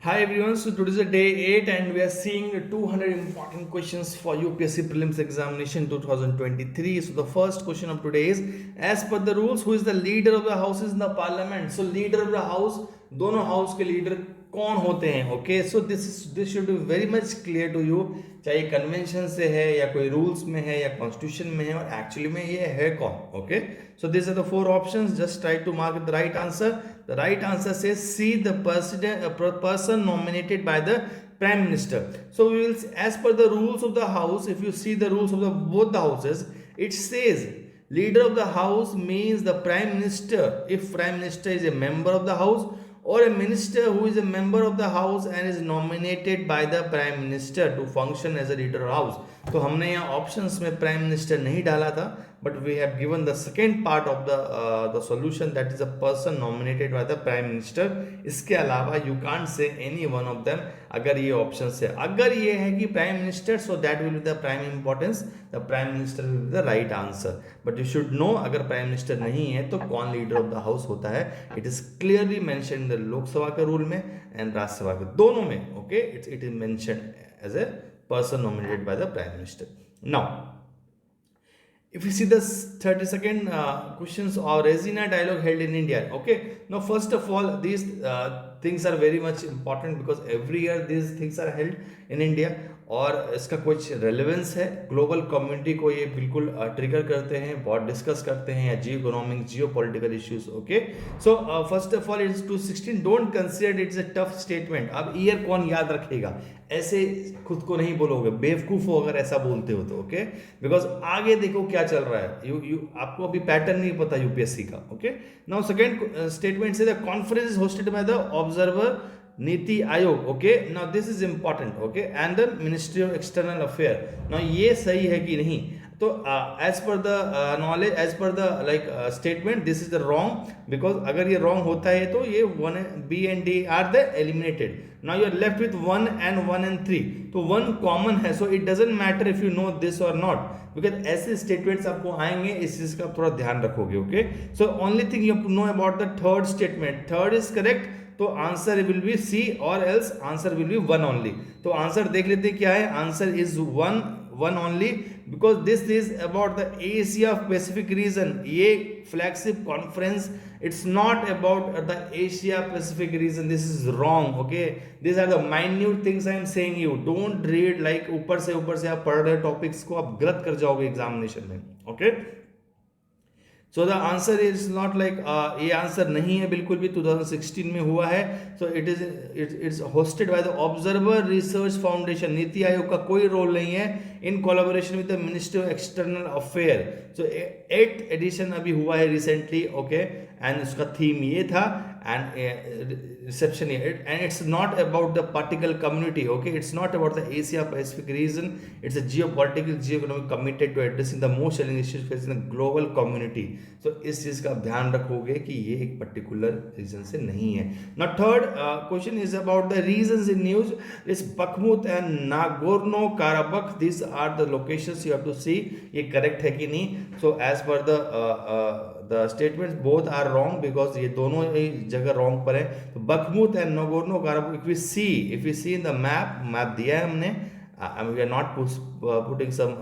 Hi everyone, so today is the day 8 and we are seeing 200 important questions for UPSC Prelims Examination 2023. So the first question of today is, as per the rules, who is the leader of the houses in the parliament? So leader of the house, दोनों house के leader कौन होते हैं? Okay, so this should be very much clear to you, चाहे convention से है या कोई रूल्स में है या कॉन्स्टिट्यूशन में है, और एक्चुअली में ये है कौन? Okay, so this are the four options, just try to mark the right answer. The right answer says C, the person nominated by the prime minister. So we will, as per the rules of the house, if you see the rules of the both the houses, it says leader of the house means the prime minister. If prime minister is a member of the house, or a minister who is a member of the house and is nominated by the prime minister to function as a leader of house. तो हमने यहाँ options में prime minister नहीं डाला था, but we have given the second part of the solution, that is a person nominated by the prime minister. इसके अलावा you can't say any one of them अगर ये ऑप्शन है. अगर ये है कि prime minister, so that will be the prime importance, the prime minister will be the right answer. But you should know, अगर प्राइम मिनिस्टर नहीं है तो कौन लीडर ऑफ द हाउस होता है. It is clearly mention in the Lok Sabha के rule में and Rajya Sabha के दोनों में. Okay, it is mention as a person nominated by the prime minister. Now, if you see the 32nd questions or Resina dialogue held in India. Okay, now first of all, these things are very much important because every year these things are held in India, और इसका कुछ relevance है. Global community को ये बिल्कुल trigger करते हैं, बहुत डिस्कस करते हैं, या जियो economic Jio political issues. Okay, so first of all it's 216. Don't consider it's a tough statement. अब ईयर कौन याद रखेगा? ऐसे खुद को नहीं बोलोगे, बेवकूफ हो अगर ऐसा बोलते हो तो. ओके, बिकॉज आगे देखो क्या चल रहा है. यू आपको अभी पैटर्न नहीं पता यूपीएससी का. ओके, नाउ सेकंड स्टेटमेंट से the conference is hosted by the observer NITI Aayog. Okay, now this is important. Okay, and the ministry of external affair. Now ये सही है कि नहीं? तो as per the knowledge, as per the like statement, this is the wrong, because अगर ये wrong होता है तो ये one B and D are the eliminated. Now you are left with 1 and 3. तो 1 कॉमन है, so it doesn't matter if you know this और not, because ऐसे स्टेटमेंट्स आपको आएंगे, इस चीज का थोड़ा ध्यान रखोगे. Okay, so only thing you have to know about the third statement. Third is correct, तो आंसर विल बी सी, और else answer will be 1 only. तो आंसर देख लेते हैं क्या है. Answer is 1 only, because this is about the Asia Pacific region. ये flagship conference, it's not about the Asia Pacific region. This is wrong. Okay, this are the minute things I am saying you. Don't read like ऊपर से आप पढ़ रहे topics को आप गलत कर जाओगे एग्जामिनेशन में. Okay, so the answer is not like, ये आंसर नहीं है बिल्कुल भी. 2016 में हुआ है. So it's hosted by the observer research foundation. NITI Aayog का कोई रोल नहीं है, in collaboration with the ministry of external affair. So 8th edition अभी हुआ है रिसेंटली. ओके, एंड उसका थीम ये था, and reception here, and it's not about the particle community. Okay, it's not about the Asia Pacific region. It's a geopolitical geoeconomic committed to addressing the most challenging issues facing the global community. So इस चीज का ध्यान रखोगे कि ये एक particular reason से नहीं है. Now third question is about the regions in news. It's Bakhmut and Nagorno Karabakh. These are the locations you have to see. ये correct है कि नहीं? So as per the statements both are wrong, because ये दोनों ही जगह wrong पर है. तो Bakhmut and Nagorno Karabakh, if we see in the map दिया है हमने, we are not putting some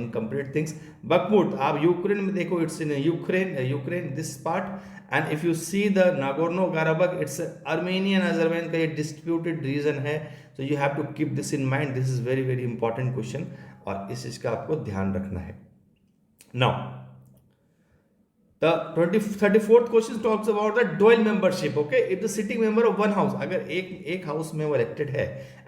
incomplete things. Bakhmut आप यूक्रेन में देखो, it's in Ukraine this part. and if you see the Nagorno Karabakh, it's Armenian Azerbaijan का ये disputed region है. so you have to keep this in mind. this is very very important question, और इस चीज का आपको ध्यान रखना है. now the 34th question talks about the dual membership. Okay, if the sitting member of one house, अगर एक हाउस में वो इलेक्टेड है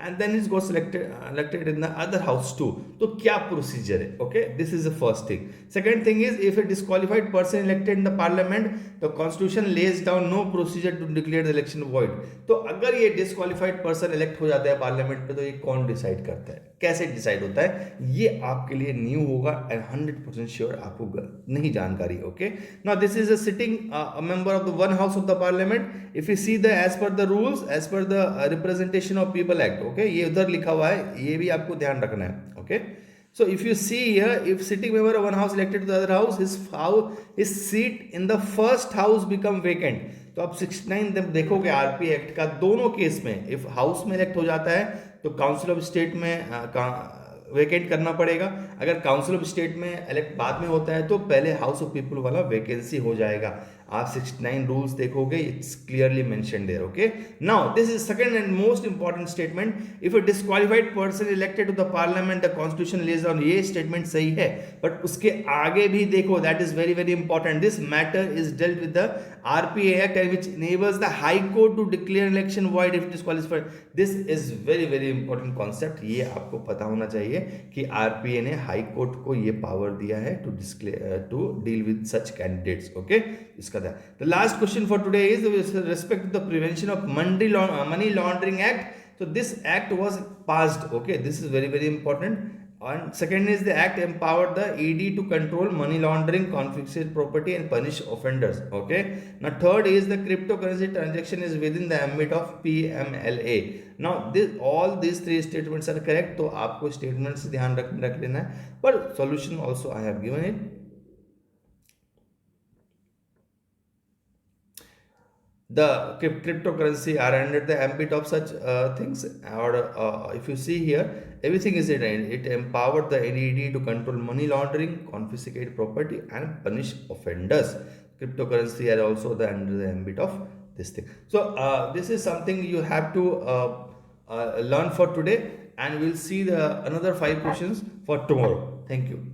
and then it goes elected in the other house too, तो क्या प्रोसीजर है? Okay, this is the first thing. Second thing is, if a disqualified person elected in the parliament, the constitution lays down no procedure to declare the election void. तो अगर ये disqualified person elect हो जाता है parliament में, तो ये कौन डिसाइड करता है, कैसे डिसाइड होता है? ये आपके लिए न्यू होगा एंड 100% श्योर आपको नहीं जानकारी. Okay, now this is a sitting a member of the one house of the parliament. if you see the as per the rules, as per the representation of people act. okay, ये उधर लिखा हुआ है, ये भी आपको ध्यान रखना है. okay, so if you see here, if sitting member of one house elected to the other house, his seat in the first house become vacant. तो अब 69 जब देखोगे आरपी एक्ट का दोनों केस में, इफ हाउस में इलेक्ट हो जाता है तो काउंसिल ऑफ स्टेट में वेकेंट करना पड़ेगा, अगर काउंसिल ऑफ स्टेट में इलेक्ट बाद में होता है तो पहले हाउस ऑफ पीपल वाला वैकेंसी हो जाएगा। आप 69 रूल्स देखोगे, it's clearly mentioned there. Okay, now this is second and most important statement, if a disqualified person elected to the parliament the constitution lays down, ये स्टेटमेंट सही है, but उसके आगे भी देखो, that is very very important, this matter is dealt with the RPA act and which enables the high court to declare election void if disqualified. This is very very important concept, ये आपको पता होना चाहिए कि RPA ने high court को ये power दिया है to declare to deal with such candidates. Okay, इसका the last question for today is with respect to the prevention of money laundering act. So this act was passed. Okay, this is very very important. And second is the act empowered the ED to control money laundering, confiscate property and punish offenders. Okay, now third is the cryptocurrency transaction is within the ambit of PMLA. Now this all these three statements are correct, तो आपको statements ध्यान रख लेना है, पर solution also I have given it. The cryptocurrency are under the ambit of such things, or if you see here, everything is in it. It empowered the NED to control money laundering, confiscate property and punish offenders. Cryptocurrency are also under the ambit of this thing. So this is something you have to learn for today, and we'll see the another 5 questions for tomorrow. Thank you.